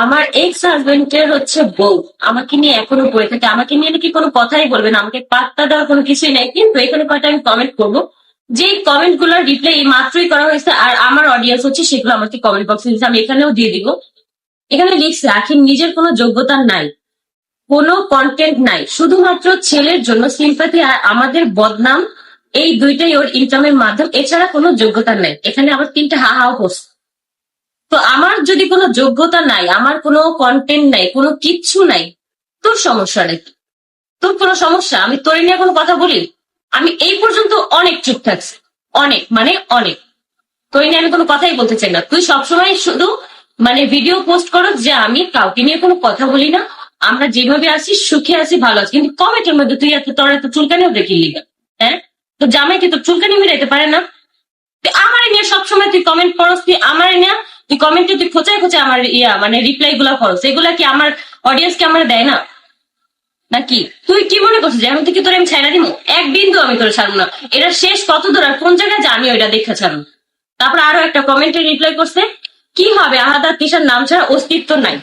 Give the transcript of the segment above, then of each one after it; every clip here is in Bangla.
আমার এক্স হাজবেন্ডের হচ্ছে বউ আমাকে নিয়ে এখনো পড়ে থাকে, আমাকে নিয়ে নাকি কোনো কথাই বলবে না, আমাকে পাত্তা দেওয়ার কোনো কিছুই নেই। কিন্তু এখানে কয়টা আমি কমেন্ট করবো, যে কমেন্ট গুলোর রিপ্লাই এই মাত্রই করা হয়েছে, আর আমার অডিয়েন্স হচ্ছে সেগুলো আমাকে কমেন্ট বক্সে দিচ্ছে, আমি এখানেও দিয়ে দিব। এখানে লিখছে আখির নিজের কোনো যোগ্যতা নাই, কোনো কন্টেন্ট নাই, শুধুমাত্র ছেলের জন্য সিম্পাথি আর আমাদের বদনাম, এই দুইটাই ওর ইনকামের মাধ্যম, এছাড়া কোনো যোগ্যতা নাই। এখানে আবার তিনটা হা হাও করছে। তো আমার যদি কোনো যোগ্যতা নাই, আমার কোনো কন্টেন্ট নাই, কোনো কিচ্ছু নাই, তোর সমস্যা নাকি? তোর কোনো সমস্যা আমি তোর নিয়ে কোনো কথা বলি? আমি এই পর্যন্ত অনেক চুপ থাকছি, অনেক মানে অনেক। তোর নিয়ে আমি কোনো কথাই বলতে চাই না। তুই সবসময় শুধু মানে ভিডিও পোস্ট করো যে আমি কাউকে নিয়ে কোনো কথা বলি না, আমরা যেভাবে আছি সুখে আছি ভালো আছি, কিন্তু কমেন্টের মধ্যে তুই তোর এত চুলকানিও দেখিলি না। হ্যাঁ, তো জামাই কি তোর চুলকানি মিলাইতে পারে না? আমার নিয়ে সবসময় তুই কমেন্ট করস, তুই আমার নিয়ে তুই কমেন্টে তুই খোঁচায় খোঁচায় আমার মানে রিপ্লাই গুলা করস, এগুলা কি আমার অডিয়েন্স কে আমার দেয় না নাকি? তুই কি মনে করছিস এখন থেকে তোর আমি ছাইড়া দিব? এক বিন্দু আমি তোর ছাড়বো না। এটা শেষ কত দূর আর কোন জায়গায় যে আমি ওইটা দেখে ছাড়বো। তারপর আরো একটা কমেন্টে রিপ্লাই করছে, কি হবে আহাদ তিশার নাম ছাড়া অস্তিত্ব নাই।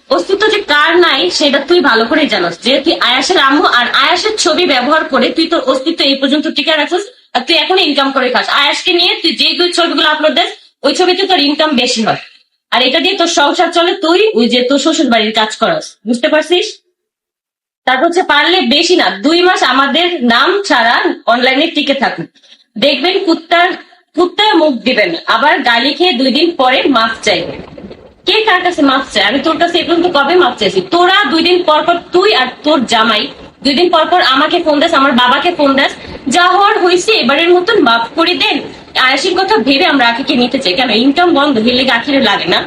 অস্তিত্ব যে কার নাই সেটা তুই ভালো করেই জানোস, যে তুই আয়াসের আম্মু আর আয়াসের ছবি ব্যবহার করে তুই তোর অস্তিত্ব এই পর্যন্ত টিকে রাখছিস, আর তুই এখন ইনকাম করে খাস। আয়াসকে নিয়ে তুই যে দুই ছবিগুলো আপলোড দিস, ওই ছবিতে তোর ইনকাম বেশি হয়, আর এটা দিয়ে তোর সংসার চলে, তুই ওই যে তোর শ্বশুর বাড়ির কাজ করাস, বুঝতে পারছিস? তারপর হচ্ছে পারলে বেশি না 2 মাস আমাদের নাম ছাড়া অনলাইনে টিকে থাকুন, দেখবেন কুত্তার মুখ দিবেন, আবার গালি খেয়ে 2 দিন পরে মাফ চাইবেন। কে কার কাছে মাফ চায়? আমি তোর কাছে এ পর্যন্ত কবে মাফ চাইছি? তোরা 2 দিন পর পর, তুই আর তোর জামাই 2 দিন পর পর আমাকে ফোন দাস, আমার বাবাকে ফোন দাস, যা হওয়ার হয়েছে এবারের মতন মাফ করে দেন। আয়াসির কথা ভেবে আমরা আখিকে নিতে চাই, কেন ইনকাম বন্ধ হইলে আখিরে লাগে না?